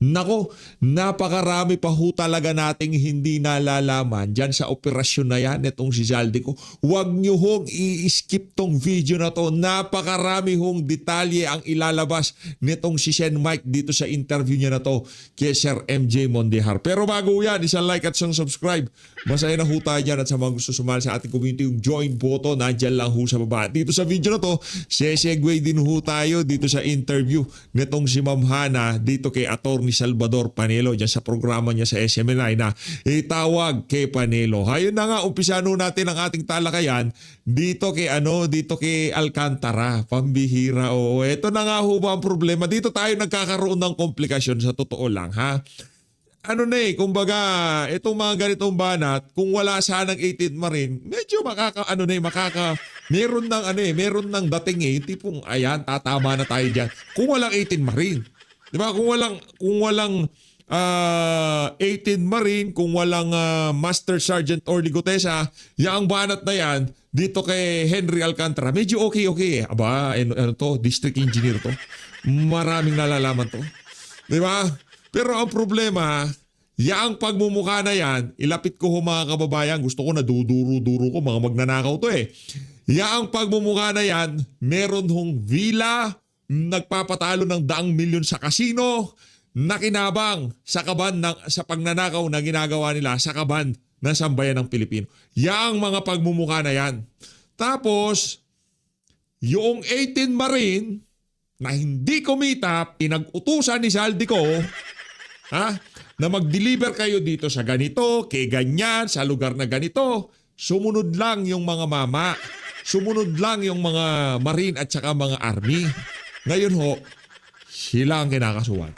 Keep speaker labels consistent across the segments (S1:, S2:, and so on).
S1: Nako, napakarami pa ho talaga nating hindi nalalaman dyan sa operasyon na yan itong si Zaldico. Huwag nyo hong i-skip tong video na to. Napakarami hong detalye ang ilalabas nitong si Sen Mike dito sa interview niya na to kay Sir MJ Mondejar. Pero bago yan, isang like at isang subscribe. Masaya na ho tayo dyan at sa mga gusto sumali sa ating community, yung join button, nandyan lang ho sa baba. Dito sa video na to, sesegue din ho tayo dito sa interview nitong si Ma'am Hana dito kay Atty. Salvador Panelo dyan sa programa niya sa SMNI na itawag kay Panelo. Hayun na nga, umpisahan natin ang ating talakayan dito kay Alcantara. Pambihira. Oo, ito na nga ho ba ang problema. Dito tayo nagkakaroon ng komplikasyon sa totoo lang, ha? Kumbaga, itong mga ganitong banat, kung wala sanang 18 Marine, medyo meron ng dating tipong ayan, tatama na tayo diyan. Kung walang 18 Marine. 'Di ba? Kung walang 18 Marine, kung walang Master Sergeant Orly Gutesa, yang banat na yan dito kay Henry Alcantara, medyo okay. Aba, to, district engineer to. Maraming nalalaman to. 'Di ba? Pero ang problema, yang pagmumukha na yan, ilapit ko ho mga kababayan, gusto ko na duduro-duro ko, mga magnanakaw to eh. Yang pagmumukha na yan, meron hong villa, nagpapatalo ng 100 milyon sa kasino, nakinabang sa pagnanakaw na ginagawa nila sa kaban ng sambayan ng Pilipino. Yang mga pagmumukha na yan. Tapos, yung 18 Marine na hindi kumita, pinag-utusan ni Zaldico, na mag-deliver kayo dito sa ganito, kay ganyan, sa lugar na ganito. Sumunod lang yung mga mama. Sumunod lang yung mga Marine at saka mga Army. Ngayon ho, sila ang kinakasuhan.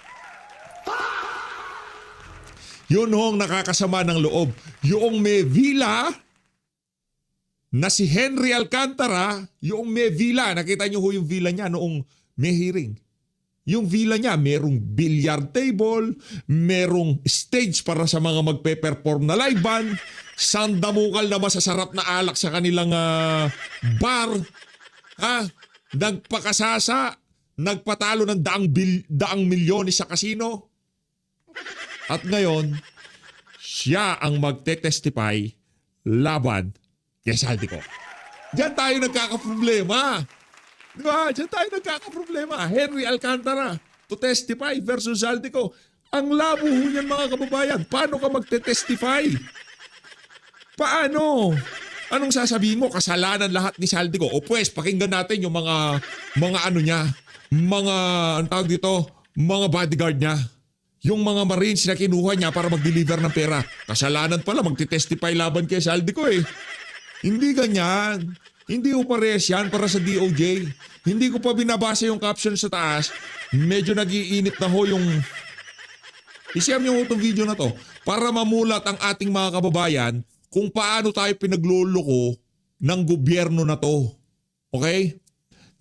S1: Yun ho ang nakakasama ng loob. Yung may villa na si Henry Alcantara, yung may villa, nakita nyo ho yung villa niya noong may hearing. Yung villa niya, merong billiard table, merong stage para sa mga magpe-perform na live band, sandamukal na masasarap na alak sa kanilang bar, nagpakasasa, nagpatalo ng daang milyones sa kasino. At ngayon, siya ang magte-testify laban kay Zaldico. Diyan tayo nagkakaproblema. Di ba? Diyan tayo nagkakaproblema. Henry Alcantara to testify versus Zaldico. Ang labo ho niyan mga kababayan. Paano ka magte-testify? Paano? Anong sasabihin mo? Kasalanan lahat ni Zaldico. O pues, pakinggan natin yung mga ang tawag dito, mga bodyguard niya. Yung mga Marines na kinuha niya para mag-deliver ng pera. Kasalanan pala, magti-testify laban kay Zaldico eh. Hindi ganyan. Hindi ko parehas yan para sa DOJ. Hindi ko pa binabasa yung caption sa taas. Medyo nag-iinit na ho yung... I-share nyo ho itong video na to para mamulat ang ating mga kababayan kung paano tayo pinagloloko ng gobyerno na to. Okay?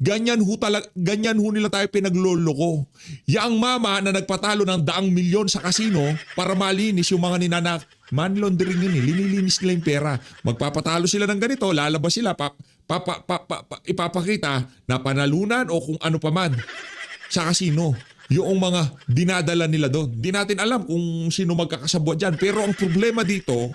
S1: Ganyan ho nila tayo pinagloloko. Yang mama na nagpatalo ng 100 milyon sa kasino para malinis yung mga ninanak. Money laundering yun eh. Linilinis nila yung pera. Magpapatalo sila ng ganito, lalabas sila, ipapakita na panalunan o kung ano pa man sa kasino. Yung mga dinadala nila doon. Di natin alam kung sino magkakasabot dyan. Pero ang problema dito,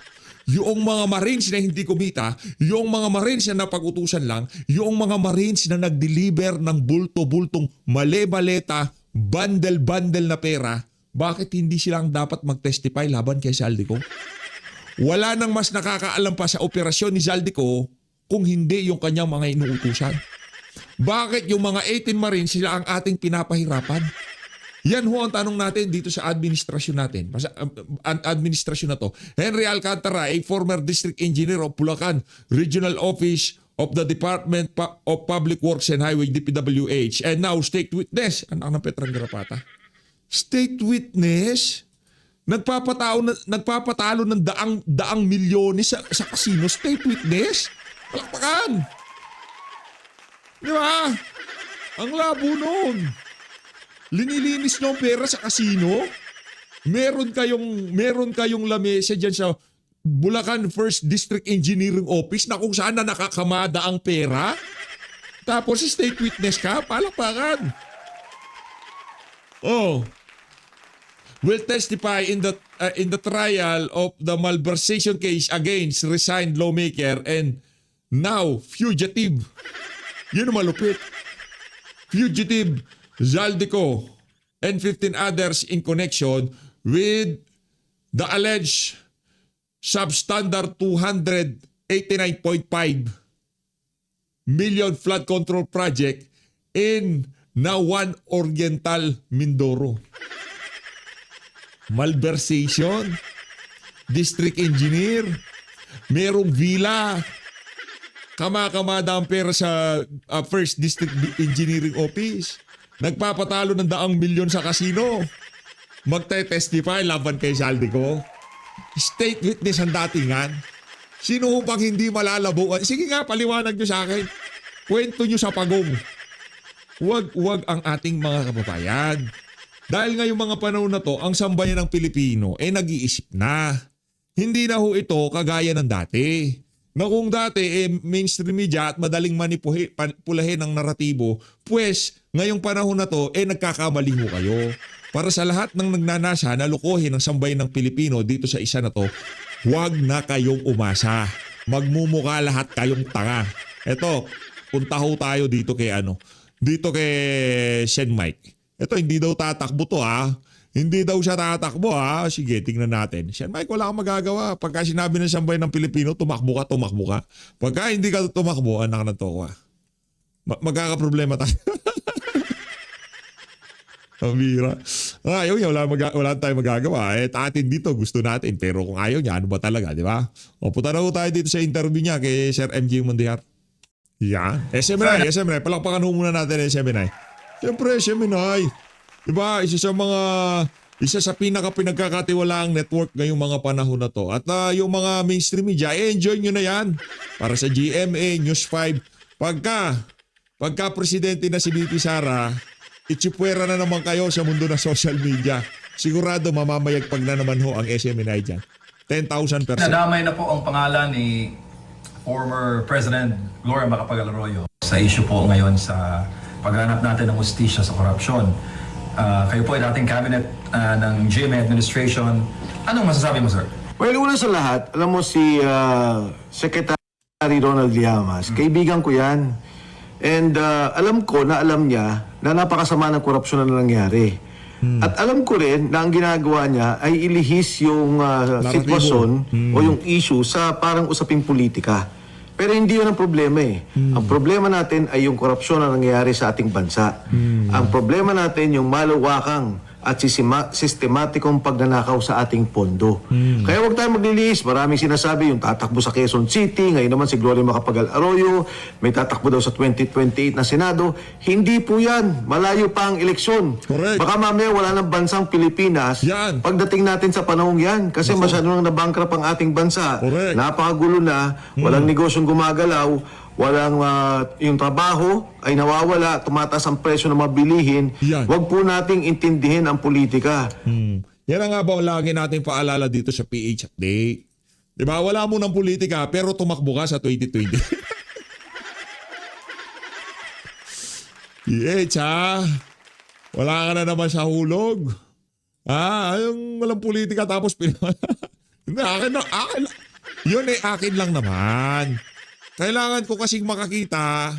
S1: yung mga Marines na hindi kumita, yung mga Marines na napag-utusan lang, yung mga Marines na nag-deliver ng bulto-bultong male-baleta, bundle-bundle na pera, bakit hindi silang dapat mag-testify laban kay Zaldico? Wala nang mas nakakaalam pa sa operasyon ni Zaldico kung hindi yung kanyang mga inuutusan. Bakit yung mga 18 Marines sila ang ating pinapahirapan? Yan ho ang tanong natin dito sa administrasyon natin. Administrasyon na to. Henry Alcantara, a former district engineer of Bulacan, Regional Office of the Department of Public Works and Highway, DPWH, and now state witness. Anak ng Petrang Garapata. State witness? Nagpapatalo ng daang milyones sa kasino. State witness? Palakpakan! Di ba? Ang labo nun. Linilinis nyo ang pera sa kasino? Meron kayong lamesa dyan sa Bulacan 1st District Engineering Office na kung saan na nakakamada ang pera? Tapos state witness ka? Palakpakan. Oh. will testify in the trial of the malversation case against resigned lawmaker and now fugitive. Yun ang malupit. Fugitive Zaldico and 15 others in connection with the alleged substandard 289.5 million flood control project in Nawan Oriental, Mindoro. Malversation, district engineer, merong villa, kama-kamada ang pera sa First District Engineering Office. Nagpapatalo ng 100 milyon sa kasino. Magte-testify laban kay Zaldico. State witness ang datingan. Sino pang hindi malalabuan? Sige nga, paliwanag nyo sa akin. Kwento nyo sa pagong. Huwag ang ating mga kababayan. Dahil ngayong mga panahon na to, ang sambayan ng Pilipino nag-iisip na. Hindi na ho ito kagaya ng dati. Na kung dati mainstream media at madaling manipulahin ng naratibo, pues ngayong panahon na to nagkakamali ho kayo. Para sa lahat ng nagnanasa na lukuhin ang sambayan ng Pilipino dito sa isa na to, huwag na kayong umasa. Magmumukha lahat kayong tanga. Eto, punta ho tayo dito kay dito kay Sen Mike. Ito, hindi daw tatakbo to Hindi daw siya tatakbo Sige, tingnan natin. Sen Mike, wala kang magagawa. Pagka sinabi ng sambayan ng Pilipino, tumakbo ka. Pagka hindi ka tumakbo, anak na to magkakaproblema tayo. Ang bira. Ayaw niya, wala tayong magagawa. Atin dito, gusto natin. Pero kung ayaw niya, ano ba talaga, di ba? O, punta na tayo dito sa interview niya kay Sir MJ Mondihar. Yan. SMNI. Palakpakan ho muna natin SMNI. Siyempre, SMNI. Diba, isa sa pinaka-pinagkakatiwalaang network ngayong mga panahon na to. At yung mga mainstream media, enjoy nyo na yan. Para sa GMA, News 5. Pagka presidente na si BP Sara, itsipwera na naman kayo sa mundo ng social media. Sigurado mamamayagpag na naman ho ang SMNI dyan. 10,000%.
S2: Nadamay na po ang pangalan ni former President Gloria Macapagal Arroyo sa issue po ngayon sa paghanap natin ng hustisya sa korupsyon. Kayo po ay dating cabinet ng GMA administration. Anong masasabi mo, sir?
S3: Well, una sa lahat, alam mo si Secretary Ronald Llamas, kaibigan ko yan. And alam ko na alam niya na napakasama ng korupsyon na nangyari. At alam ko rin na ang ginagawa niya ay ilihis yung sitwasyon o yung issue sa parang usaping politika. Pero hindi yun ang problema Ang problema natin ay yung korupsyon na nangyayari sa ating bansa. Ang problema natin yung malawakang at sistematikong pagnanakaw sa ating pondo. Kaya huwag tayo maglilihis. Maraming sinasabi yung tatakbo sa Quezon City. Ngayon naman si Gloria Macapagal Arroyo. May tatakbo daw sa 2028 na Senado. Hindi po yan. Malayo pa ang eleksyon.
S1: Correct.
S3: Baka mamaya wala ng bansang Pilipinas
S1: yan.
S3: Pagdating natin sa panahong yan. Kasi masyado nang nabankrupt ang ating bansa.
S1: Correct.
S3: Napakagulo na. Walang negosyong gumagalaw. Walang yung trabaho ay nawawala, tumataas ang presyo ng mga bilihin.
S1: Yan.
S3: Huwag po nating intindihin ang politika.
S1: Yan ang nga ba lagi natin paalala dito sa PH Update. Diba? Wala mo ng politika pero tumakbo ka sa 2020. PH wala ka na naman sa hulog. Yung walang politika tapos hindi, akin. Yun akin lang naman. Kailangan ko kasing makakita,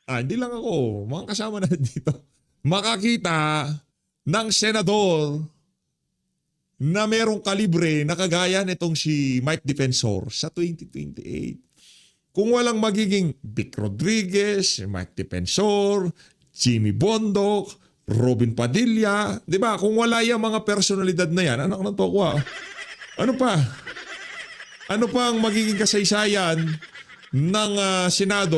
S1: hindi lang ako, mga kasama na dito, makakita ng senador na merong kalibre na kagaya nitong si Mike Defensor sa 2028. Kung walang magiging Vic Rodriguez, Mike Defensor, Jimmy Bondoc, Robin Padilla, di ba? Kung wala yung mga personalidad na yan, anak ng tokwa, ano pa? Ano pa ang magiging kasaysayan ng Senado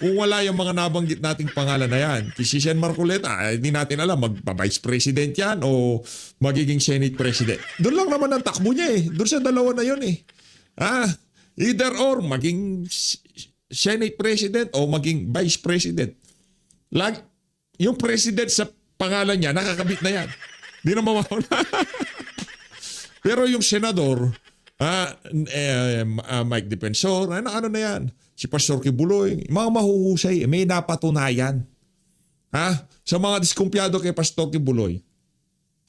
S1: kung wala yung mga nabanggit nating pangalan na yan? Si Sen Marcoleta, hindi natin alam, magpa-vice president yan o magiging Senate president. Doon lang naman ang takbo niya Doon sa dalawa na yun either or, maging Senate president o maging vice president. Yung president sa pangalan niya, nakakabit na yan. Hindi na mawawala. Pero yung senador, Mike Defensor, ano na yan? Si Pastor Kibuloy, mga mahuhusay, may napatunayan. Sa mga diskumpiyado kay Pastor Kibuloy,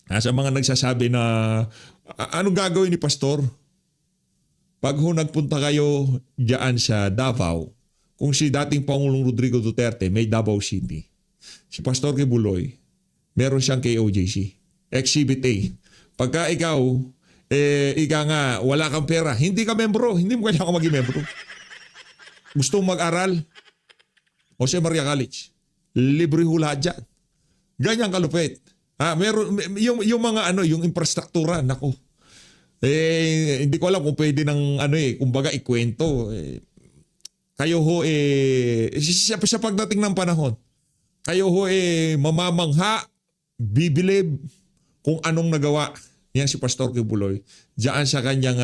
S1: Sa mga nagsasabi na anong gagawin ni Pastor? Pag nagpunta kayo diyan sa Davao, kung si dating Pangulong Rodrigo Duterte may Davao City, si Pastor Kibuloy, meron siyang KOJC, Exhibit A. Pagka ikaw, ika nga, wala kang pera, hindi ka membro, hindi mo kailangan maging membro. Gusto mong mag-aral? Jose Maria College. Libre ho lahat dyan. Ganyan kalupit. Meron, yung mga yung infrastruktura, nako. Hindi ko alam kung pwede ng kumbaga ikwento. Kayo ho sa pagdating ng panahon, kayo ho mamamangha, bibilib kung anong nagawa yan si Pastor Kibuloy diyan sa kanyang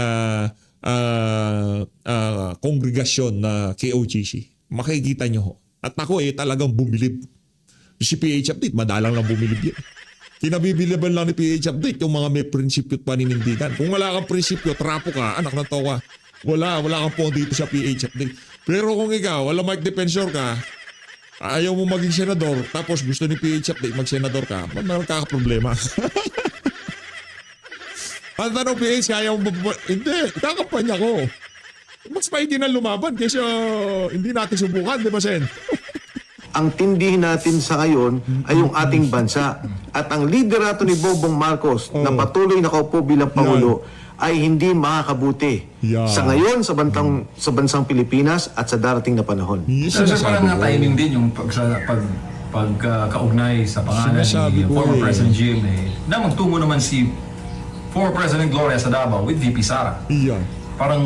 S1: kongregasyon na KOGC. Makikita nyo ho. At ako talagang bumilib. Si PH Update, madalang lang bumilib yan. Kinabibiliban lang ni PH Update yung mga may prinsipyo at paninindigan. Kung wala kang prinsipyo, trapo ka, anak ng tawa. Wala kang po dito sa PH Update. Pero kung ikaw, wala Mike Defensor ka, ayaw mo maging senador, tapos gusto ni PH Update mag-senador ka, meron ka problema. Ang tanong PH, kaya mo hindi, kakampanya ko. Mas maigi na lumaban kaysa hindi natin subukan, di ba, Sen?
S3: Ang tindihin natin sa ngayon ay yung ating bansa. At ang liderato ni Bongbong Marcos na patuloy nakaupo bilang Pangulo ay hindi makakabuti sa ngayon sa bansang Pilipinas at sa darating na panahon.
S2: Yes, sir, parang timing din yung pagkaugnay sa pangalan ni former President GMA na magtungo naman si former President Gloria sa Davao with VP Sara.
S1: Iyan.
S2: Parang,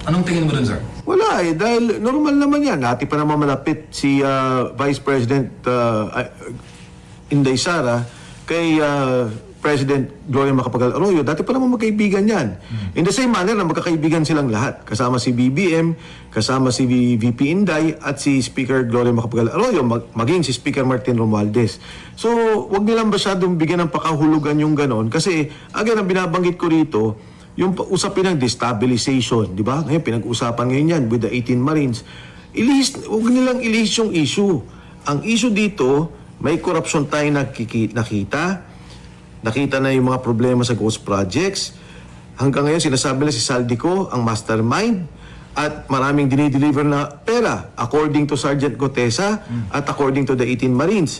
S2: anong tingin mo dun, sir?
S3: Wala dahil normal naman yan. Dati pa naman malapit si Vice President Inday Sara kay President Gloria Macapagal Arroyo. Dati pa naman magkaibigan yan. In the same manner na magkakaibigan silang lahat. Kasama si BBM, kasama si VP Inday at si Speaker Gloria Macapagal Arroyo, maging si Speaker Martin Romualdez. So, wag nilang masyadong bigyan ng pakahulugan yung ganon. Kasi, again, ang binabanggit ko rito, yung usapin ng destabilization, di ba? Ngayon, pinag-usapan ngayon yan with the 18 Marines. Huwag nilang ilihis yung issue. Ang issue dito, may corruption tayo nakita. Nakita na yung mga problema sa ghost projects. Hanggang ngayon, sinasabi na si Saldico, ang mastermind, at maraming dinideliver na pera according to Sergeant Gotesa at according to the 18 Marines.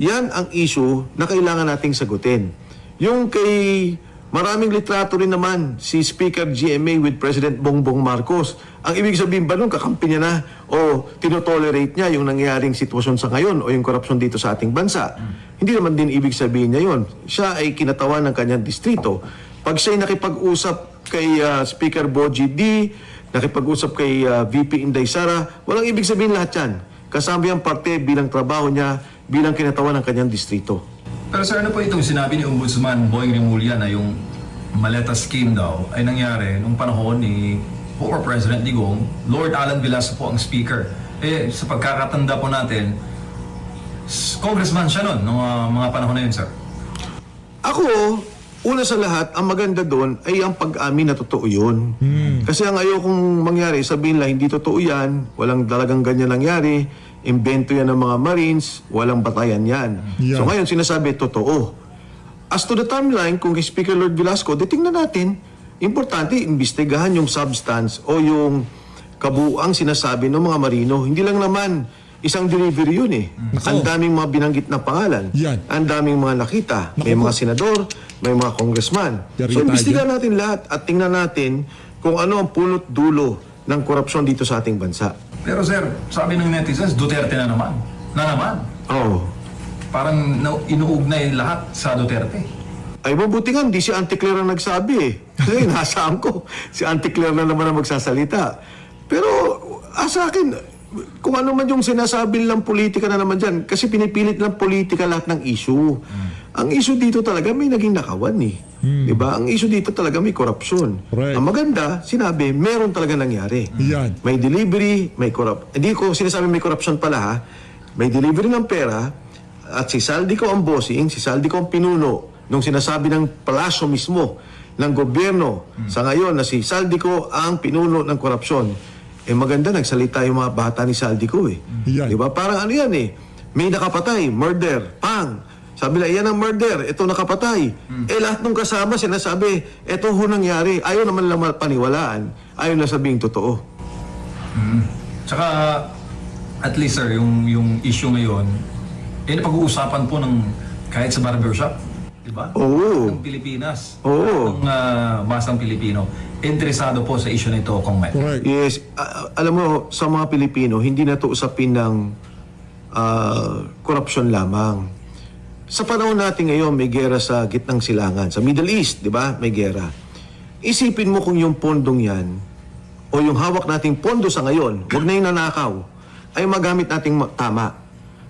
S3: Yan ang issue na kailangan nating sagutin. Yung kay maraming litrato rin naman si Speaker GMA with President Bongbong Marcos. Ang ibig sabihin ba nun, kakampi niya na o tinotolerate niya yung nangyayaring sitwasyon sa ngayon o yung korupsyon dito sa ating bansa? Hindi naman din ibig sabihin niya yun. Siya ay kinatawan ng kanyang distrito. Pag siya'y nakipag-usap kay Speaker Bogie D, nakipag-usap kay VP Inday Sara, walang ibig sabihin lahat yan. Kasama yung parte bilang trabaho niya, bilang kinatawan ng kanyang distrito.
S2: Pero sir, ano po itong sinabi ni Ombudsman Boying Rimulya na yung maleta scheme daw ay nangyari nung panahon ni former President Digong, Lord Alan Velasco po ang speaker. Sa pagkakatanda po natin, congressman siya nun nung mga panahon na yun, sir.
S3: Ako, una sa lahat, ang maganda doon ay ang pag-amin na totoo yun. Kasi ang ayokong mangyari, sabihin lang, hindi totoo yan, walang talagang ganyan nangyari, invento yan ng mga Marines, walang batayan yan.
S1: Yeah.
S3: So ngayon, sinasabi, totoo. As to the timeline, kung kay Speaker Lord Velasco, tingnan natin, importante, imbestigahan yung substance o yung kabuuang sinasabi ng mga Marino. Hindi lang naman isang delivery yun eh. Ang daming mga binanggit na pangalan.
S1: Yan.
S3: Ang daming mga nakita. May mga senador, may mga congressman. So, imbestigahan natin lahat at tingnan natin kung ano ang punot dulo ng korupsyon dito sa ating bansa.
S2: Pero sir, sabi ng netizens, Duterte na naman.
S3: Oh.
S2: Parang inuugnay lahat sa Duterte.
S3: Ay, mabuti nga, hindi si Auntie Claire ang nagsabi eh. Kasi nasaan ko, si Auntie Claire na naman ang magsasalita. Pero, sa akin, kung ano man yung sinasabi lang politika na naman dyan, kasi pinipilit lang politika lahat ng issue. Ang issue dito talaga may naging nakawan eh. Diba? Ang issue dito talaga may korupsyon.
S1: Right.
S3: Ang maganda, sinabi, meron talaga nangyari.
S1: Yan.
S3: May delivery, may Hindi ko sinasabi may corruption pala ha. May delivery ng pera at si Saldico ang bossing, si Saldico ang pinuno nung sinasabi ng palasyo mismo ng gobyerno sa ngayon na si Saldico ang pinuno ng korupsyon. Maganda, nagsalita yung mga bata ni Saldico eh.
S1: Yan.
S3: Diba? Parang ano yan eh. May nakapatay, murder, pang. Sabi nila, yan ang murder, ito nakapatay. Eh lahat ng kasama sinasabi, ito ho nangyari. Ayaw naman lang paniwalaan. Ayaw na sabing totoo.
S2: Tsaka, at least sir, yung issue ngayon, pag-uusapan po ng kahit sa barbershop, di ba?
S3: Oo.
S2: Ng Pilipinas.
S3: Oo.
S2: Ng masang Pilipino. Interesado po sa issue na ito, Kong Mike.
S1: Correct.
S3: Yes, alam mo, sa mga Pilipino, hindi na ito usapin ng korupsyon lamang. Sa panahon natin ngayon, may gera sa gitnang silangan. Sa Middle East, di ba? May gera. Isipin mo kung yung pondong yan, o yung hawak nating pondo sa ngayon, wag na yung nanakaw, ay magamit nating tama.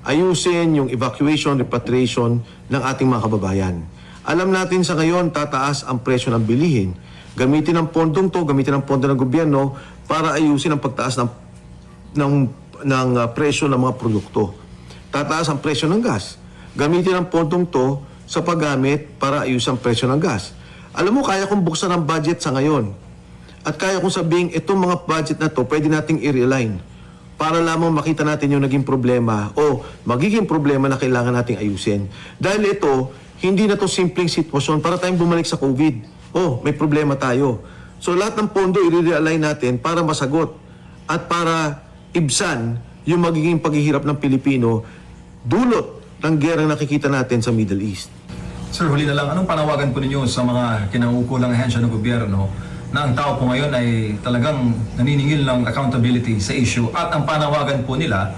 S3: Ayusin yung evacuation, repatriation ng ating mga kababayan. Alam natin sa ngayon, tataas ang presyo ng bilihin. Gamitin ang pondong to, gamitin ang pondo ng gobyerno para ayusin ang pagtaas ng presyo ng mga produkto. Tataas ang presyo ng gas. Gamitin ang pondong to sa paggamit para ayusin ang presyo ng gas. Alam mo, kaya kong buksan ang budget sa ngayon. At kaya kong sabihin, itong mga budget na to, pwede nating i-realign para lamang makita natin yung naging problema o magiging problema na kailangan nating ayusin. Dahil ito, hindi na to simpleng sitwasyon para tayong bumalik sa COVID. Oh, may problema tayo. So lahat ng pondo i-realign natin para masagot at para ibsan yung magiging paghihirap ng Pilipino dulot ng gera nakikita natin sa Middle East.
S2: Sir, huli na lang, anong panawagan po ninyo sa mga kinaukulang ahensya ng gobyerno na ang tao po ngayon ay talagang naniningil ng accountability sa issue at ang panawagan po nila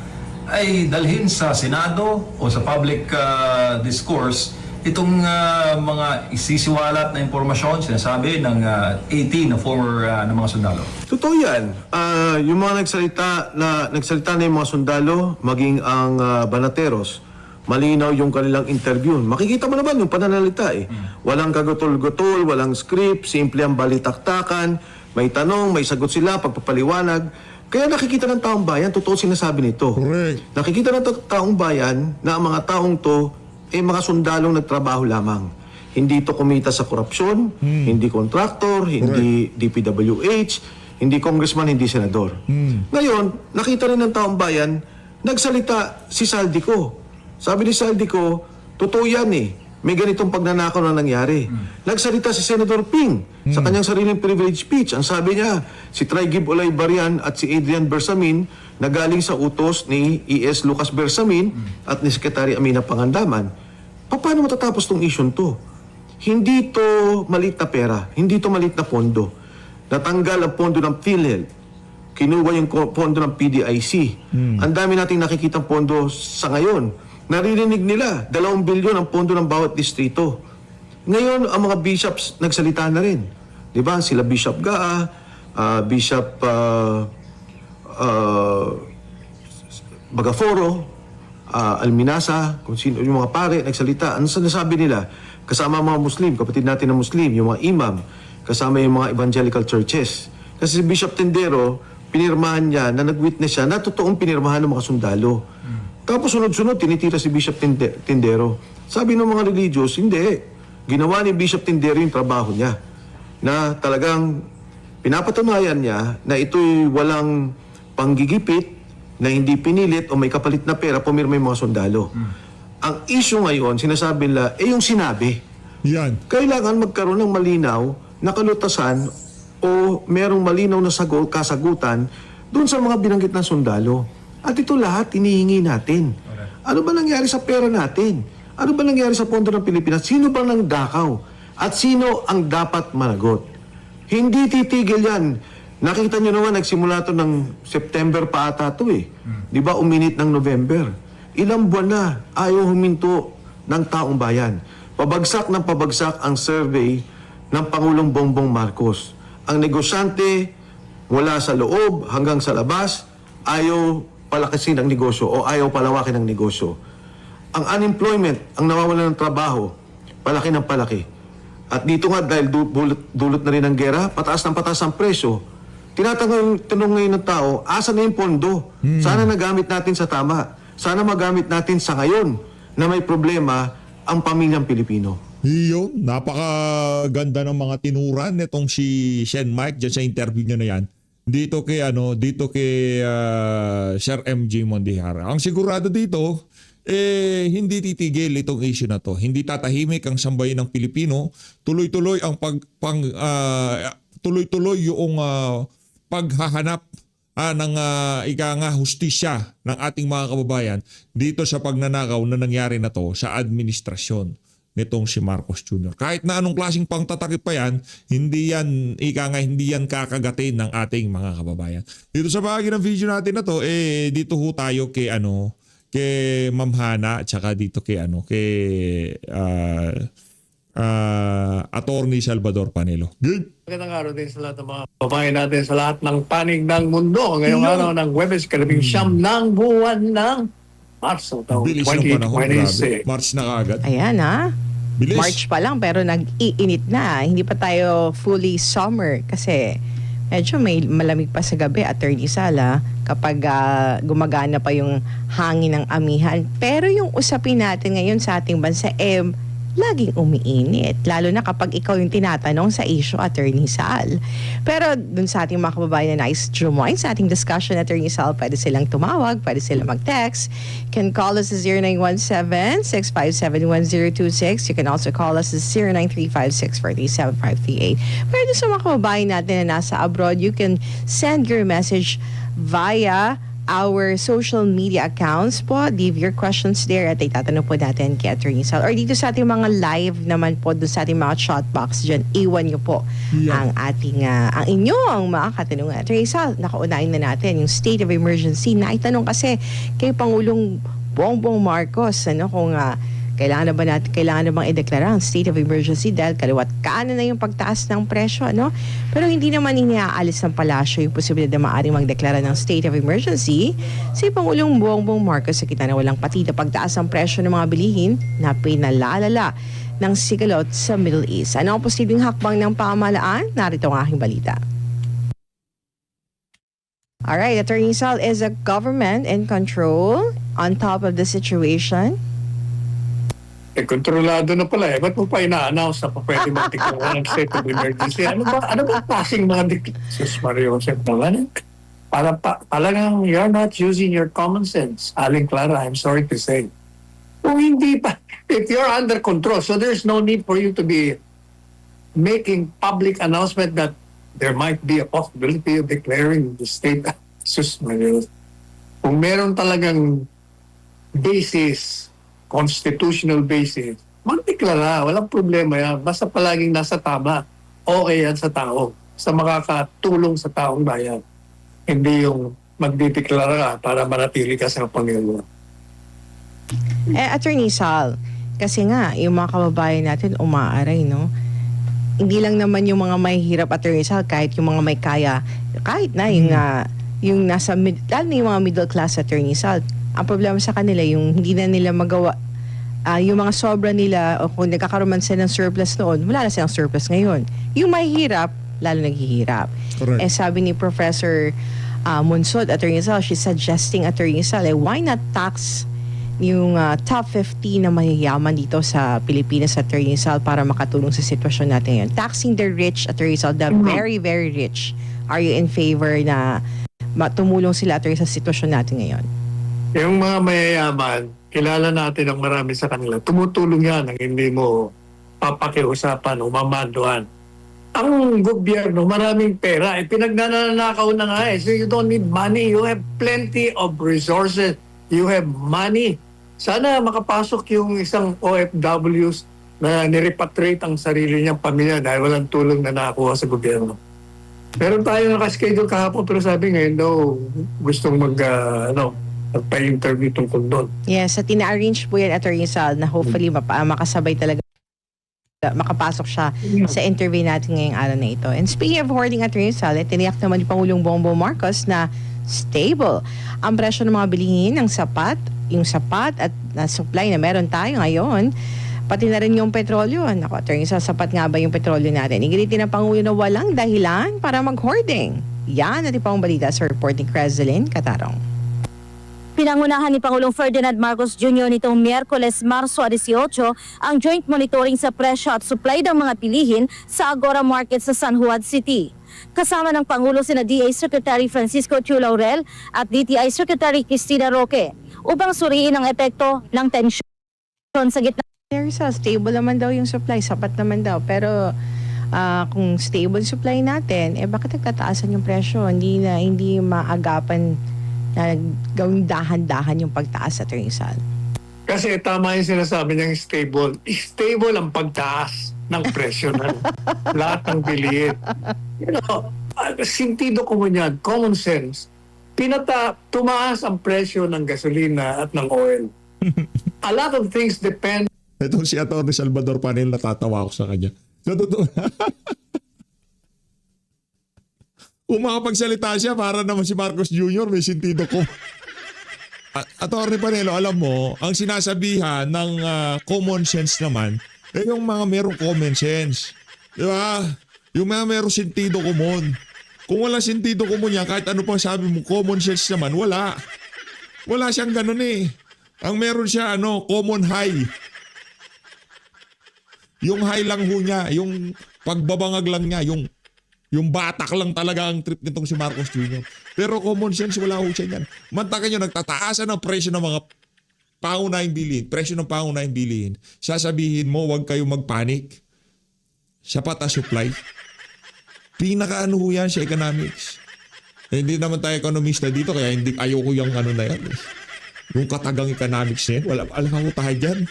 S2: ay dalhin sa Senado o sa public discourse itong mga isisiwalat na impormasyon sinasabi ng 18 na former na mga sundalo?
S3: Totoo yan. Yung mga nagsalita na yung mga sundalo, maging ang banateros, malinaw yung kanilang interview. Makikita mo naman yung pananalita eh. Walang kagutol-gutol, walang script, simple ang balitaktakan, may tanong, may sagot sila, pagpapaliwanag. Kaya nakikita ng taong bayan, totoo sinasabi nito.
S1: Correct.
S3: Nakikita ng taong bayan na ang mga taong to mga sundalong nagtrabaho lamang. Hindi to kumita sa korupsyon, hindi kontraktor, hindi DPWH, hindi congressman, hindi senador. Ngayon, nakita rin ng taong bayan, nagsalita si Saldico. Sabi ni Saldico, totoo yan eh. May ganitong pagnanakaw na nangyari. Nagsalita si Senator Ping sa kanyang sariling privilege speech. Ang sabi niya, si Trigib Olay-Barian at si Adrian Bersamin na galing sa utos ni E.S. Lucas Bersamin at ni Secretary Amina Pangandaman. Paano matatapos tong issue to? Hindi to maliit na pera, hindi to maliit na pondo. Natanggal ang pondo ng PhilHealth, kinuha yung pondo ng PDIC. Ang dami nating nakikitang pondo sa ngayon. Naririnig nila, 2 bilyon ang pondo ng bawat distrito. Ngayon, ang mga bishops nagsalita na rin. Di ba? Sila Bishop Gaa, Bishop Bagaforo, Alminasa, kung sino, yung mga pare, nagsalita. Ano sinasabi nila? Kasama mga Muslim, kapatid natin na Muslim, yung mga imam, kasama yung mga evangelical churches. Kasi si Bishop Tendero, pinirmahan niya na nag-witness siya na totoong pinirmahan ng mga sundalo. Tapos sunod-sunod, tinitira si Bishop Tendero. Sabi ng mga religious, hindi. Ginawa ni Bishop Tendero yung trabaho niya. Na talagang pinapatunayan niya na ito'y walang panggigipit, na hindi pinilit o may kapalit na pera, pumirma yung mga sundalo. Ang issue ngayon, sinasabi nila, yung sinabi.
S1: Yan.
S3: Kailangan magkaroon ng malinaw na kalutasan o merong malinaw na kasagutan doon sa mga binanggit ng sundalo. At ito lahat, inihingi natin. Ano ba nangyari sa pera natin? Ano ba nangyari sa pondo ng Pilipinas? Sino ba nang dakaw? At sino ang dapat managot? Hindi titigil yan. Nakita nyo naman, nagsimula to ng September pa ata to eh. Di ba, uminit ng November. Ilang buwan na, ayaw huminto ng taong bayan. Pabagsak ng pabagsak ang survey ng Pangulong Bongbong Marcos. Ang negosyante, mula sa loob hanggang sa labas, ayaw palakasin ang negosyo o ayaw palawakin ang negosyo. Ang unemployment, ang nawawalan ng trabaho, palaki ng palaki. At dito nga, dahil dulot na rin ng gera, pataas ng pataas ang presyo, tanong ngayon ng tao, asa na yung pondo? Sana nagamit natin sa tama. Sana magamit natin sa ngayon na may problema ang pamilyang Pilipino.
S1: Yun, napakaganda ng mga tinuran nitong si Shen Mike dyan sa interview niya na yan. Dito kay Sir MJ Mondihara. Ang sigurado dito, hindi titigil itong issue na to. Hindi tatahimik ang sambayan ng Pilipino. Tuloy-tuloy ang tuloy-tuloy yung paghahanap ng ika nga hustisya ng ating mga kababayan dito sa pagnanakaw na nangyari na to sa administrasyon nitong si Marcos Jr. Kahit na anong klaseng pangtatakip pa yan, hindi yan kakagatin ng ating mga kababayan. Dito sa bahagi ng video natin na to, dito ho tayo kay Ma'am Hana at saka dito kay Attorney Salvador Panelo. Good.
S4: Magandang araw din sa lahat ng mga babae natin sa lahat ng panig ng mundo. Ngayong araw ng Huwebes, kalabing siyam ng buwan ng Marso, taong
S1: Bilis ng panahon, grabe.
S4: 2026.
S1: March na kaagad.
S5: Ayan
S1: Bilis.
S5: March pa lang pero nag-iinit na. Hindi pa tayo fully summer kasi medyo may malamig pa sa gabi, Attorney Sala, kapag gumagana pa yung hangin ng amihan. Pero yung usapin natin ngayon sa ating bansa, laging umiinit. Lalo na kapag ikaw yung tinatanong sa issue, Attorney Sal. Pero dun sa ating mga kababayan na nais join sa ating discussion, Attorney Sal, pwede silang tumawag, pwede silang mag-text. You can call us at 0917-657-1026. You can also call us at 0935-640-7538. Pero dun sa mga kababayan natin na nasa abroad, you can send your message via our social media accounts po. Leave your questions there at itatanong po natin kay Attorney Sal. Or dito sa ating mga live naman po, doon sa ating mga chat box dyan, iwan nyo po ang ating, ang inyong mga katanungan. Attorney Sal, nakaunahin na natin yung state of emergency. Naitanong kasi kay Pangulong Bongbong Marcos, kung kailangan na bang ideklara ang state of emergency dahil kaliwat kanan na yung pagtaas ng presyo, Pero hindi naman iniaalis ng palasyo yung posibilidad na maaaring magdeklara ng state of emergency si Pangulong Bongbong Marcos sa kita na walang patid na pagtaas ng presyo ng mga bilihin na pinalalala ng sigalot sa Middle East. Ano ang posibleng hakbang ng pamahalaan? Narito ang aking balita. Alright, Attorney Sal, is the government in control on top of the situation?
S4: Kontrolado na pala Ba't mo pa ina-announce na pa pwede mag-declare ng state of emergency? Ano ba klaseng mga declarations, Mario Joseph naman? Talagang you're not using your common sense. Aling Clara, I'm sorry to say. Kung hindi pa, if you're under control, so there's no need for you to be making public announcement that there might be a possibility of declaring the state. Sus, Mario. Kung meron talagang basis, constitutional basis, magdeklara, walang problema yan. Basta palaging nasa tama. Okay yan sa tao. Sa makakatulong sa taong bayan. Hindi yung magdideklara ka para manatili ka sa Panginoon.
S5: Attorney Sal, kasi nga, yung mga kababayan natin umaaray, Hindi lang naman yung mga may hirap, Attorney Sal, kahit yung mga may kaya, kahit na yung nasa, lalo na yung mga middle class, Attorney Sal, ang problema sa kanila, yung hindi na nila magawa, yung mga sobra nila, o kung nagkakaroon sila ng surplus noon, wala na silang surplus ngayon. Yung mahihirap, lalo naghihirap.
S1: Correct.
S5: Sabi ni Professor Monsod, Attorney Sal, she's suggesting, Attorney Sal, why not tax yung top 50 na mayayaman dito sa Pilipinas, Attorney Sal, para makatulong sa sitwasyon natin ngayon. Taxing the rich, Attorney Sal, the very, very rich. Are you in favor na tumulong sila, Attorney, sa sitwasyon natin ngayon?
S4: Yung mga mayayaman, kilala natin ang marami sa kanila. Tumutulong yan ang hindi mo papakiusapan o mamanduan. Ang gobyerno, maraming pera. Pinagnanakaw na nga So you don't need money. You have plenty of resources. You have money. Sana makapasok yung isang OFWs na nirepatriate ang sarili niyang pamilya dahil walang tulong na nakakuha sa gobyerno. Meron tayo nakaschedule kahapon pero sabi ngayon daw gustong magpa-interview tungkol doon.
S5: Yes, at ina-arrange po yan, Attorney Sal, na hopefully makasabay talaga, makapasok siya sa interview natin ngayong araw na ito. And speaking of hoarding, Attorney Sal, tiniyak naman ni Pangulong Bongbong Marcos na stable ang presyo ng mga bilihin ng yung sapat at na supply na meron tayo ngayon, pati na rin yung petrolyo. Naku, Attorney Sal, sapat nga ba yung petrolyo natin? Iginitin ng Pangulo na walang dahilan para mag-hoarding. Yan at ipang balita sa report ni Crezelyn Catarong.
S6: Pinangunahan ni Pangulong Ferdinand Marcos Jr. nitong Miyerkules, Marso 18 ang joint monitoring sa presyo at supply ng mga bilihin sa Agora Market sa San Juan City. kasama ng Pangulo sina DA Secretary Francisco Chu Laurel at DTI Secretary Cristina Roque upang suriin ang epekto ng tensyon sa gitna
S5: Rizal, stable naman daw yung supply, sapat naman daw. Pero kung stable supply natin, bakit nagtataasan yung presyo? Hindi maagapan na gawing dahan-dahan yung pagtaas sa Rizal.
S4: Kasi tama yung sinasabi niyang stable. Stable ang pagtaas ng presyo ng lahat ng bilihin. You know, sintido ko yan, common sense. Tumaas ang presyo ng gasolina at ng oil. A lot of things depend.
S1: Itong si Atty. Salvador Panel, natatawa ako sa kanya. Sa totoo. Kung makapagsalita siya, para naman si Marcos Jr., may sentido ko. Atty. Panelo, alam mo, ang sinasabihan ng common sense naman, yung mga merong common sense. Di ba? Yung mga merong sentido common. Kung wala sentido common yan, kahit ano pang sabi mo, common sense naman, wala. Wala siyang ganun eh. Ang meron siya, common high. Yung high lang ho niya, yung pagbabangag lang niya, yung batak lang talaga ang trip nitong si Marcos Jr. Pero common sense, wala ho siya yan. Mantakan nyo, nagtataasan ang presyo ng mga pangunahing bilihin, presyo ng pangunahing bilihin. Sasabihin mo, huwag kayo magpanik. Sapat ang supply. Pinaka-ano ho yan sa economics. Hindi naman tayo ekonomista dito, kaya ayoko yung na yan. Yung katagang economics na yan, alam ko tayo dyan.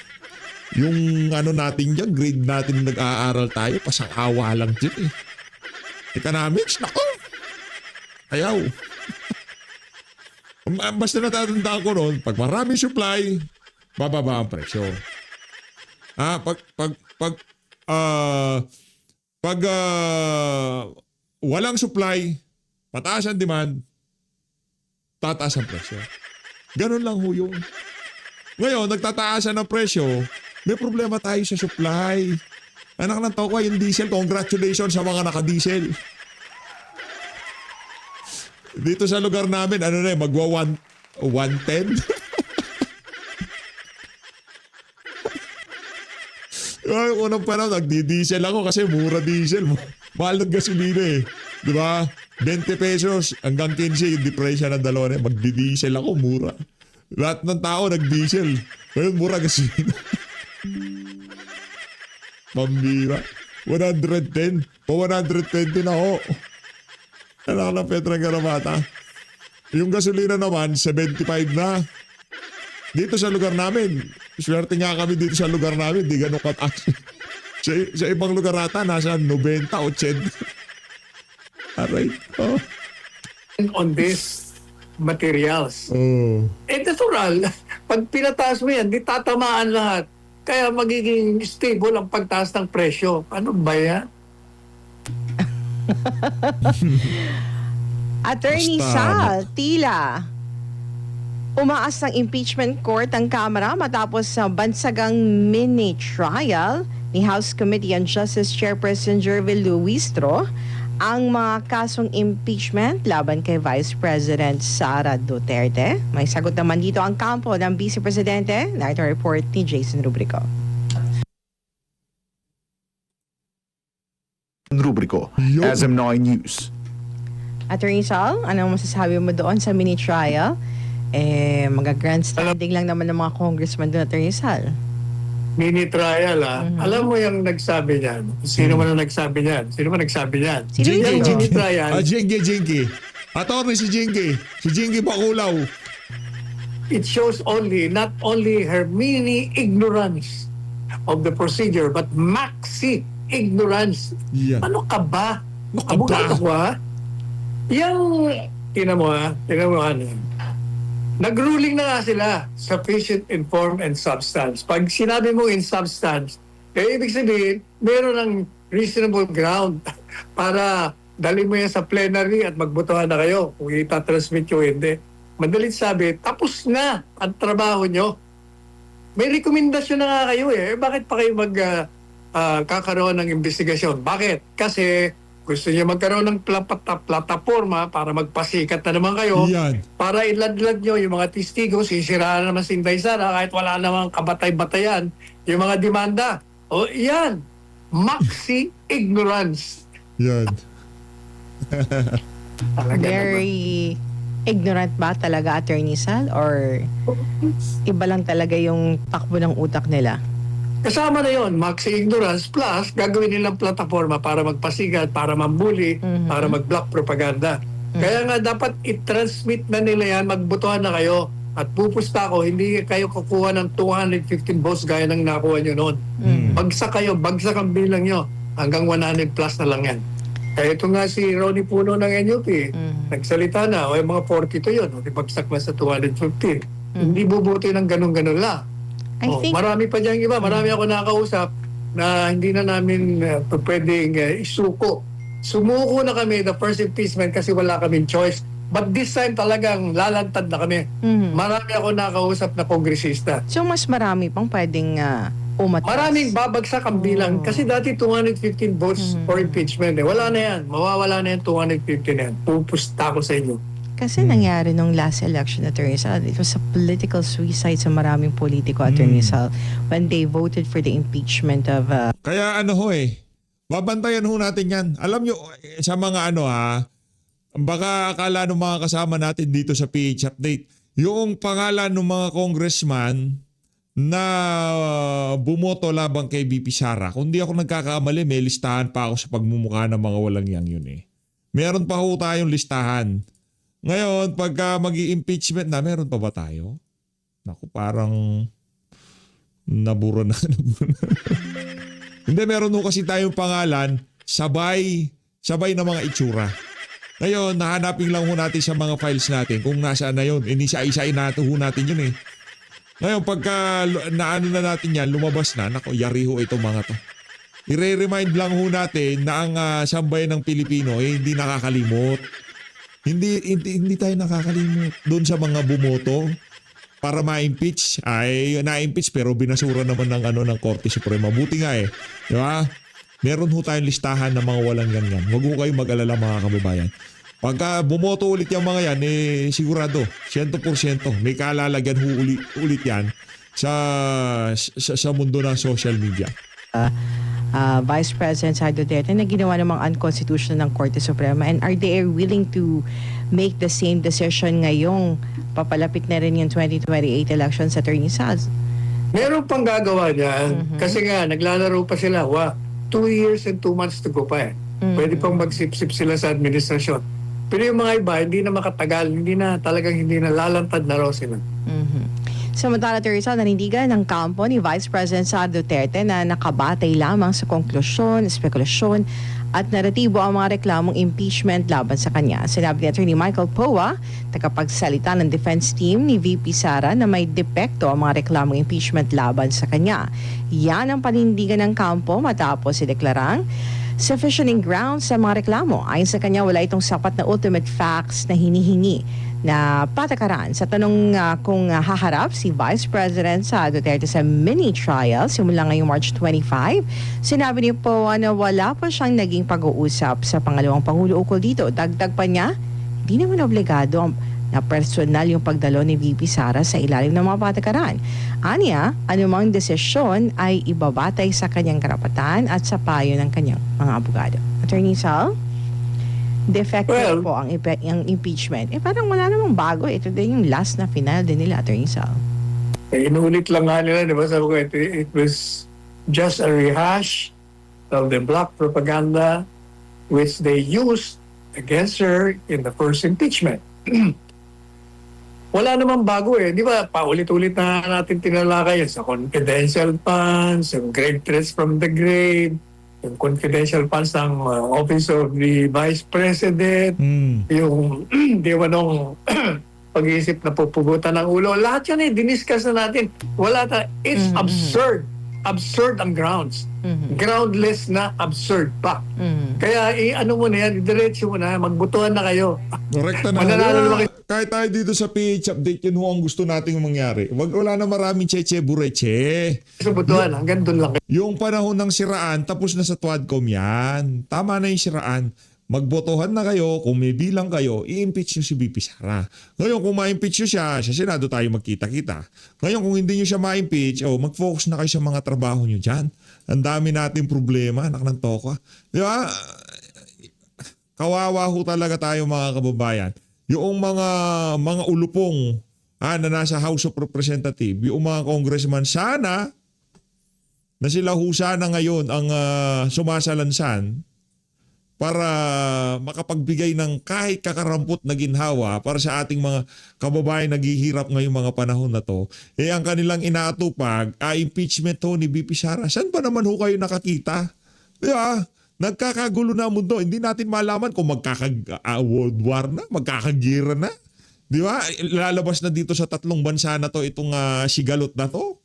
S1: Yung natin dyan, grade natin nag-aaral tayo, pasang-awa lang dyan eh. Economics, nako. Ayaw. Basta natatandaan ko noon, pag marami supply, bababa ang presyo. Pag walang supply, pataas ang demand, tataas ang presyo. Ganun lang ho yun. Ngayon, nagtataasan ng presyo, may problema tayo sa supply. Anak ng toko, yung diesel, congratulations sa mga naka-diesel. Dito sa lugar namin, magwa 110? Unang panahon, nagdi-diesel ako kasi mura diesel. Mahal ng gasolina eh. Di ba? 20 pesos hanggang 15 yung depresya ng dalawa na. Magdi-diesel ako, mura. Lahat ng tao nag-diesel. Ngayon, mura gasolina. Pambira. 110. O 120 na ho. Anak ng Petra Garamata. Yung gasolina naman, 75 na. Dito sa lugar namin, swerte nga kami dito sa lugar namin, di ganun kataas. Sa ibang lugar ata, nasa 90, 80. Aray. Oh.
S4: On this materials. Natural, pag pinataas mo yan, di tatamaan lahat. Kaya magiging stable ang pagtaas ng presyo. Ano ba yan?
S5: Attorney
S1: Basta,
S5: Sal, tila umaas ng impeachment court ang Kamara matapos sa bansagang mini trial ni House Committee on Justice Chairperson Jervil Luistro ang mga kasong impeachment laban kay Vice President Sara Duterte. May sagot naman dito ang kampo ng Vice Presidente. Narito report ni Jason Rubrico.
S7: Rubrico, SM9 News.
S5: Attorney Sal, anong masasabi mo doon sa mini trial? Mag-grandstanding lang naman ng mga congressman doon, Attorney Sal.
S4: Mini trial, Alam mo yung nagsabi niyan? Sino man ang nagsabi niyan? Sino man nagsabi niyan?
S5: Sino
S4: Yung
S5: yun?
S4: mini trial,
S1: Jinky. Attorney si Jinky. Si Jinky Bakulaw.
S4: it shows not only her mini ignorance of the procedure, but maxi ignorance.
S1: Yan.
S4: Ano ka ba?
S1: Ano ka ba?
S4: Abogado ko, ha? Yung, tingnan mo, nag-ruling na nga sila, sufficient in form and substance. Pag sinabi mo in substance, ibig sabihin, meron ng reasonable ground para dali mo yan sa plenary at magbotohan na kayo kung itatransmit nyo hindi. Madalit sabi, tapos na ang trabaho nyo. May rekomendasyon na nga kayo eh. Bakit pa kayo kakaroon ng investigasyon? Bakit? Kasi gusto niyo magkaroon ng plataforma para magpasikat na naman kayo.
S1: Yan.
S4: Para iladlad nyo yung mga testigo, sisiraan naman si Inday Sara kahit wala namang kabatay-batayan yung mga demanda. O yan, maxi ignorance.
S1: Yan.
S4: Talaga naman.
S5: Very ignorant ba talaga, Attorney Sal? Or iba lang talaga yung takbo ng utak nila?
S4: Kasama na yon, maxi ignorance plus gagawin nilang plataforma para magpasigat, para mambuli, para mag-block propaganda. Kaya nga dapat i-transmit na nila yan, magbotohan na kayo. At pupusta ako, hindi kayo kukuha ng 215 votes gaya ng nakuha nyo noon. Bagsak kayo, bagsak ang bilang nyo. Hanggang 100 plus na lang yan. Kaya ito nga si Ronnie Puno ng NUP, nagsalita na, o yung mga 42 yun, o di bagsak na sa 215. Hindi bubuti ng ganun-ganun lang.
S5: I think,
S4: Marami pa dyan iba. Marami ako nakausap na hindi na namin pwedeng isuko. Sumuko na kami the first impeachment kasi wala kaming choice. But this time talagang lalantad na kami. Marami ako nakausap na kongresista.
S5: so mas marami pang pwedeng umatas.
S4: Maraming babagsak ang bilang. Kasi dati 215 votes for impeachment. Wala na yan. Mawawala na yan 215 na yan. Pupusta ko sa inyo.
S5: Kasi nangyari nung last election, Attorney Sal, it was a political suicide sa maraming politiko, Attorney Sal, when they voted for the impeachment of...
S1: Kaya ano ho babantayan ho natin yan. Alam nyo, sa mga baka akala ng mga kasama natin dito sa PH Update, yung pangalan ng mga congressman na bumoto labang kay VP Sara, kung di ako nagkakamali, may listahan pa ako sa pagmumukha ng mga walang yang yun Meron pa ho tayong listahan. Ngayon, pagka mag-i-impeachment na, meron pa ba tayo? Naku, parang nabura na. Hindi, meron ho kasi tayong pangalan, sabay na mga itsura. Ngayon, nahanapin lang ho natin sa mga files natin kung nasaan na yun. Inisa-isain natin yun Ngayon, pagka naano na natin yan, lumabas na, naku, yari ho itong mga to. I-remind lang ho natin na ang sambayan ng Pilipino hindi nakakalimot. Hindi tayo nakakalimot doon sa mga bumoto para ma-impeach. Ay, na-impeach pero binasura naman ng Korte Suprema. Buti nga Di ba? Meron ho tayong listahan ng mga walang ganyan. Huwag ho kayong mag-alala mga kababayan. Pagka bumoto ulit yung mga yan, sigurado, 100%. May kalalagyan ho ulit yan sa mundo ng social media.
S5: Vice President Sara Duterte na ginawa namang unconstitutional ng Korte Suprema, and are they willing to make the same decision ngayong papalapit na rin yung 2028 elections, Attorney Sal?
S4: Meron pang gagawa niyan. Kasi nga, naglalaro pa sila. 2 years and 2 months to go pa Pwede pang magsip-sip sila sa administrasyon. Pero yung mga iba, hindi na makatagal, hindi na lalantad na raw sila.
S5: Samantala, Teresa, nanindigan ng kampo ni Vice President Sara Duterte na nakabatay lamang sa konklusyon, spekulasyon at naratibo ang mga reklamong impeachment laban sa kanya. Sinabi ni Attorney Michael Poa, tagapagsalita ng defense team ni VP Sara, na may depekto ang mga reklamong impeachment laban sa kanya. Yan ang panindigan ng kampo matapos ideklarang sufficient grounds sa mga reklamo. Ayon sa kanya, wala itong sapat na ultimate facts na hinihingi na patakaran sa tanong kung haharap si Vice President Sara Duterte sa mini-trial simula ngayong March 25. Sinabi ni Poa na wala pa siyang naging pag-uusap sa pangalawang Pangulo ukol dito. Dagdag pa niya, hindi naman obligado na personal yung pagdalo ni VP Sara sa ilalim ng mga patakaran. Anya, anumang desisyon ay ibabatay sa kanyang karapatan at sa payo ng kanyang mga abogado. Attorney Sal? Defective po ang impeachment. Parang wala namang bago. Ito din yung last na final din nila, Attorney Sal.
S4: Inulit lang nga nila, di ba? Sabi ko, it was just a rehash of the black propaganda which they used against her in the first impeachment. Wala namang bago Di ba? Paulit-ulit na natin tinalakay sa confidential funds, yung grave threats from the grave, yung confidential funds ng Office of the Vice President, yung di ba nung pag-iisip na pupugutan ng ulo. Lahat yan diniscuss na natin. It's absurd. Absurd ang grounds. Groundless na absurd pa. Kaya ano mo na yan, diretso mo na, magbutuhan na kayo.
S1: Korekta na.
S4: Mananalo naman kayo.
S1: Kahit tayo dito sa PH Update, yun ho ang gusto nating mangyari. Wala na maraming cheche-bureche.
S4: Sa butuhan, hanggang doon lang.
S1: Yung panahon ng siraan, tapos na sa Twadcom yan. Tama na yung siraan. Magbotohan na kayo, kung may bilang kayo, i-impeach nyo si VP Sara. Ngayon, kung ma-impeach nyo siya, sa Senado tayo magkita-kita. Ngayon, kung hindi nyo siya ma-impeach, mag-focus na kayo sa mga trabaho nyo dyan. Ang dami nating problema, anak ng toka. Di ba? Kawawa ho talaga tayo mga kababayan. Yung mga ulupong na nasa House of Representatives, yung mga congressman, sana na sila ho sana ngayon ang sumasalansan para makapagbigay ng kahit kakarampot na ginhawa para sa ating mga kababayan naghihirap ngayong mga panahon na to. Ang kanilang inaatupag impeachment ho ni BP Sara. Saan ba naman ho kayo nakakita? Di ba? Nagkakagulo na ang mundo. Hindi natin malaman kung world war na, magkakagira na. Di ba? Lalabas na dito sa 3 bansa na to itong sigalot na to.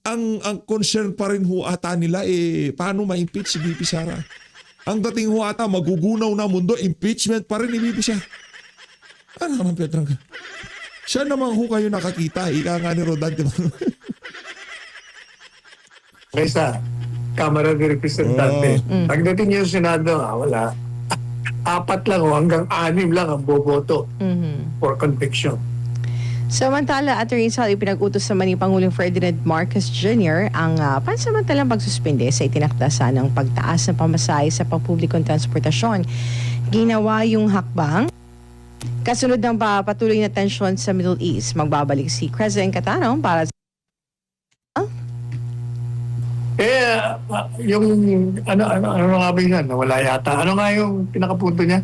S1: Ang concern pa rin ho ata nila paano ma-impeach si BP Sara. Ang dating ho ata magugunaw na mundo, impeachment pa rin ni BP Sara. Ano naman Pedro? Siya naman ho kayo nakakita. Ika nga ni Rodante.
S4: Kaysa, Kamara de Representante. Pagdating niyo sa Senado, wala. 4 lang o hanggang 6 lang ang boboto for conviction.
S5: Samantala, Attorney Sal, ipinag-utos naman ni Pangulong Ferdinand Marcos Jr. ang pansamantalang pagsuspende sa itinakdasan ng pagtaas ng pamasahe sa pampublikong transportasyon. Ginawa yung hakbang kasunod ng patuloy na tensyon sa Middle East. Magbabalik si Crescent Catanong para
S4: Yung ano nga ba yun? Wala yata. Ano nga yung pinakapunto niya?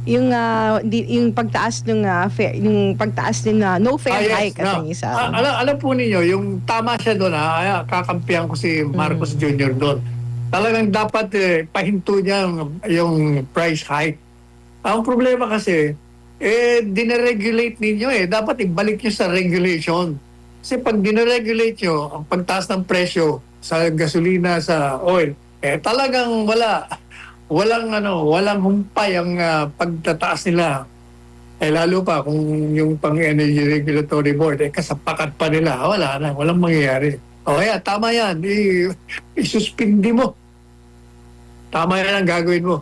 S5: yung pagtaas ng yung pagtaas din na no fare hike, Attorney Sal.
S4: Alam po ninyo, yung tama siya doon, kakampihan ko si Marcos Jr. doon. Talagang dapat pahinto niya yung price hike. Ang problema kasi, dineregulate ninyo dapat ibalik nyo sa regulation. Kasi pag dineregulate nyo, ang pagtaas ng presyo sa gasolina, sa oil, talagang walang humpay ang pagtataas nila. Lalo pa kung yung pang-Energy Regulatory Board, kasapakat pa nila, walang mangyayari. Kaya tama yan, isuspindi mo. Tama yan ang gagawin mo.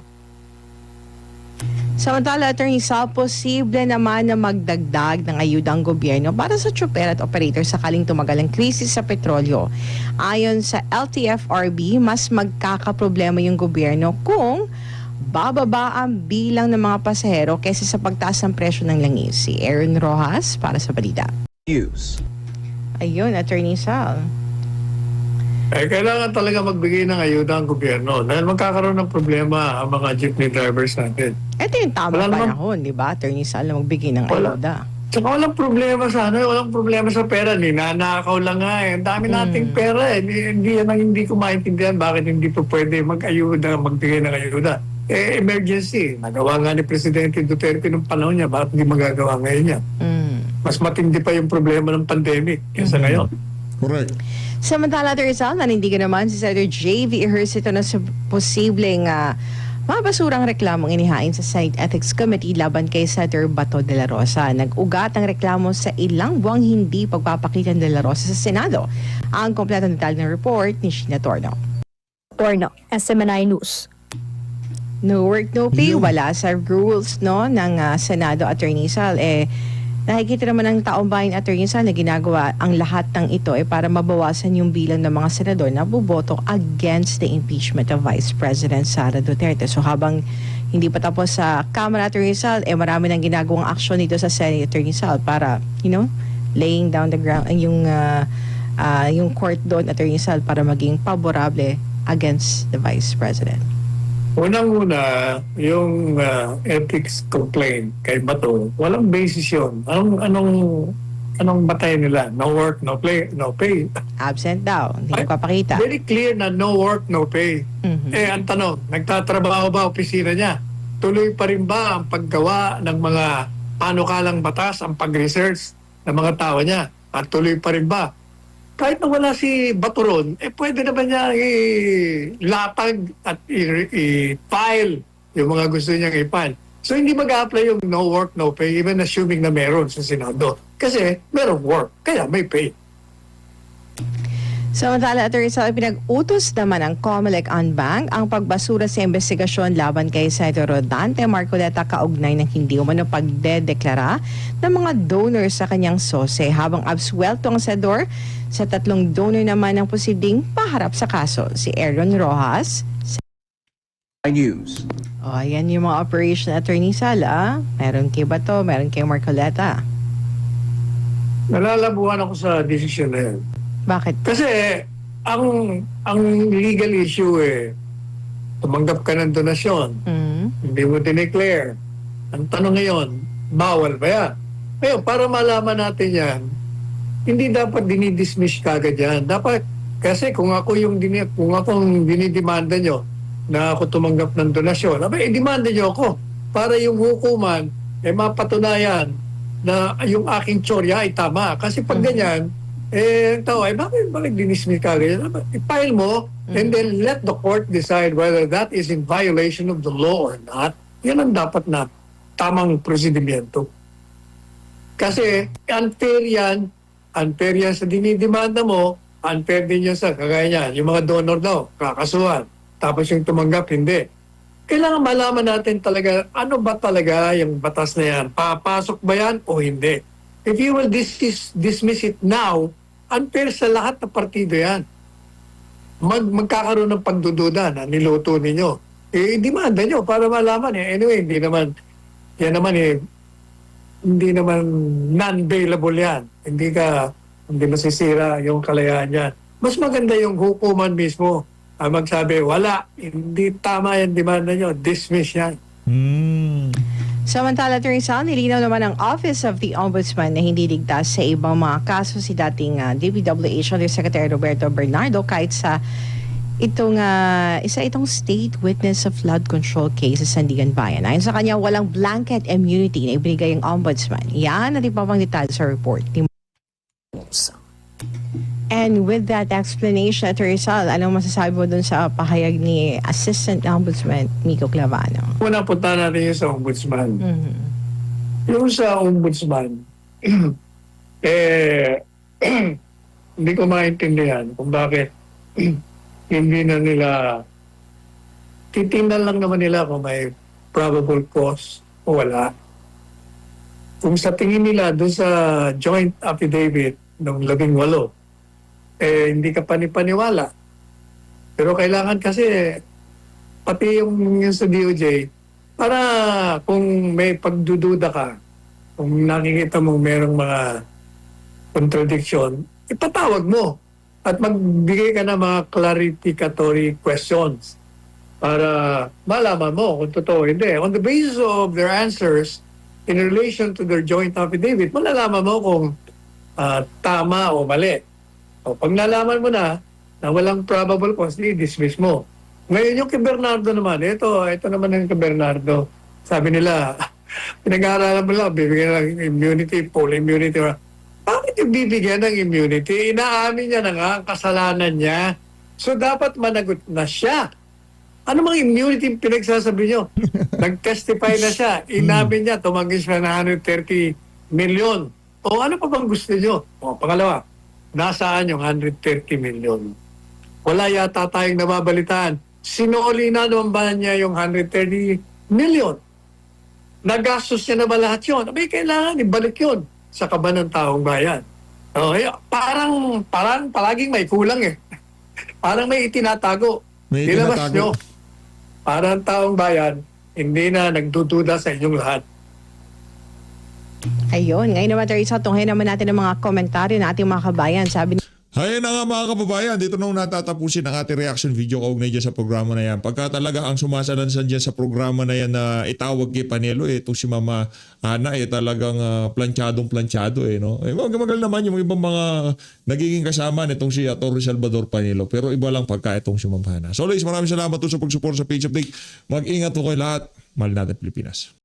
S5: Samantala, Attorney Sal, posible naman na magdagdag ng ayuda ang gobyerno para sa tsuper at operator sakaling tumagal ang krisis sa petrolyo. Ayon sa LTFRB, mas magkakaproblema yung gobyerno kung bababa ang bilang ng mga pasahero kaysa sa pagtaas ng presyo ng langis. Si Aaron Rojas para sa balita. Ayun, Attorney Sal.
S4: Kailangan talaga magbigay ng ayuda ang gobyerno dahil magkakaroon ng problema ang mga jeepney drivers natin.
S5: Ito yung tamang
S4: Wala naman-
S5: panahon, di ba, Attorney Sal, na magbigay ng
S4: Wala.
S5: ayuda.
S4: Tsaka walang problema sa walang problema sa pera. Ninanakaw lang nga Ang dami nating pera Hindi yan ang hindi ko maintindihan bakit hindi po pwede mag-ayuda, magbigay ng ayuda. Emergency. Nagawa nga ni Presidente Duterte nung panahon niya, bakit hindi magagawa ngayon niya? Mas matindi pa yung problema ng pandemic kaysa ngayon.
S1: Correct.
S5: Samantala, Rizal, nanindigan naman si Senator J.V. Ejercito na sa posibleng mabasurang reklamong inihain sa Senate Ethics Committee laban kay Senator Bato de la Rosa. Nag-ugat ang reklamo sa ilang buwang hindi pagpapakita ng de la Rosa sa Senado. Ang kompletong detalye ng report ni Sheena Torno.
S6: Torno, SMNI News.
S5: No work, no pay. Wala sa rules ng Senado, Attorney Sal. Nakikita naman ng taong bayan, Attorney Sal, na ginagawa ang lahat ng ito para mabawasan yung bilang ng mga senador na buboto against the impeachment of Vice President Sara Duterte. So habang hindi pa tapos sa Kamara, Attorney Sal, marami nang ginagawang aksyon dito sa Senate, Attorney Sal, para, laying down the ground, yung court doon, Attorney Sal, para maging favorable against the Vice President.
S4: Unang-una, yung ethics complaint kay Bato, walang basis yun. Anong batay nila? No work, no play, no pay.
S5: Absent daw, hindi nagpapakita.
S4: Very clear na no work, no pay. Ang tanong, nagtatrabaho ba opisina niya? Tuloy pa rin ba ang paggawa ng mga panukalang batas, ang pag-research ng mga tao niya? At tuloy pa rin ba? Kahit na wala si Baturon, pwede naman niya ilatag at i-file yung mga gusto niyang i-file. So hindi mag-a-apply yung no work, no pay, even assuming na meron sa Senado. Kasi meron work, kaya may pay.
S5: Samantala, Attorney Sal, pinag-utos naman ng COMELEC on Bank ang pagbasura sa investigasyon laban kay Senator Rodante Marcoleta kaugnay ng hindi umano pagdedeklara ng mga donors sa kanyang sose, habang absuelto ang senador sa 3 donor naman ng posibleng paharap sa kaso. Si Aaron Rojas.
S7: News.
S5: O, ayan yung mga operation attorney Sala. Meron kay Bato, meron kay Marcoleta.
S4: Nalalabuhan ako sa desisyon na yan.
S5: Bakit?
S4: Kasi ang legal issue tumanggap ka ng donasyon, hindi mo dineclare. Ang tanong ngayon, bawal ba yan? Ngayon, para malaman natin yan, hindi dapat dinidismiss kagad yan. Dapat, kasi kung ako dinidemanda nyo na ako tumanggap ng donasyon, i-demanda nyo ako para yung hukuman mapatunayan na yung aking tsorya ay tama. Kasi pag ganyan, bakit dinismiss ka ganyan? I-file mo and then let the court decide whether that is in violation of the law or not. Yan ang dapat na tamang prosedimento. Kasi unfair yan sa dinidemanda mo, unfair din yan sa kagaya niyan. Yung mga donor daw, kakasuhan. Tapos yung tumanggap, hindi. Kailangan malaman natin talaga, ano ba talaga yung batas na yan? Papasok ba yan o hindi? If you will dismiss it now, unfair sa lahat ng partido yan. Magkakaroon ng pagdududa na niluto ninyo. I-demanda nyo para malaman. Anyway, hindi naman non-bailable yan. Hindi masisira yung kalayaan yan. Mas maganda yung hukuman mismo ang magsabi, wala, hindi tama yung demanda nyo, dismiss yan.
S5: Samantala, Attorney Sal, nilinaw naman ng Office of the Ombudsman na hindi ligtas sa ibang mga kaso si dating DPWH Undersecretary Roberto Bernardo kahit sa itong state witness of flood control case sa Sandigan Bayan. Ayon sa kanya, walang blanket immunity na ibinigay ang Ombudsman. Yan at iba pang detalye sa report ni And with that explanation, Attorney Sal, anong masasabi mo dun sa pahayag ni Assistant Ombudsman Miko Clavano?
S4: Una, punta natin yung sa Ombudsman. Yung sa Ombudsman, hindi ko maintindihan kung bakit hindi na nila, titingnan lang naman nila kung may probable cause o wala. Kung sa tingin nila doon sa joint affidavit ng 18, hindi ka panipaniwala. Pero kailangan kasi, pati yung sa DOJ, para kung may pagdududa ka, kung nakikita mo merong mga contradiction, ipatawag mo at magbigay ka ng mga clarificatory questions para malaman mo kung totoo o hindi. On the basis of their answers in relation to their joint affidavit, malalaman mo kung tama o mali. O, pag nalaman mo na walang probable cause, i-dismiss mo. Ngayon yung kay Bernardo naman, ito naman yung kay Bernardo. Sabi nila, pinag-aaralan mo lang, bibigyan lang immunity, full immunity. Bakit yung bibigyan ng immunity? Inaamin niya na nga ang kasalanan niya. So dapat managot na siya. Ano mang immunity pinagsasabi niyo? Nag-testify na siya. Inamin niya, tumanggi siya ng 130 million. O ano pa bang gusto niyo? O pangalawa, nasaan yung 130 million? Wala yata tayong nababalitaan. Sinuli na naman ba niya yung 130 million? Nagastos niya na ba lahat yun? Abay, kailangan ibalik yun sa kaban ng taong bayan. Okay? Parang palaging may kulang Parang may itinatago.
S1: May
S4: Ilabas
S1: itinatago.
S4: nyo. Parang taong bayan, hindi na nagdududa sa inyong lahat.
S5: Ayun, ngayon naman, Attorney Sal, tunghayin naman natin ang mga komentaryo ng ating mga kabayan. Sabi
S1: Hayaan na nga mga kababayan, dito nung natatapusin ang ating reaction video kaugnay dyan sa programa na yan. Pagka talaga ang sumasalansan dyan sa programa na yan na itawag kay Panelo, itong si Mama Ana, talagang planchadong-planchado. No? Magagal naman yung ibang mga nagiging kasama nitong si Atty. Salvador Panelo. Pero iba lang pagka itong si Mama Ana. So, ladies, maraming salamat po sa pag-support sa Page Update. Mag-ingat po kayo lahat. Mahal natin Pilipinas.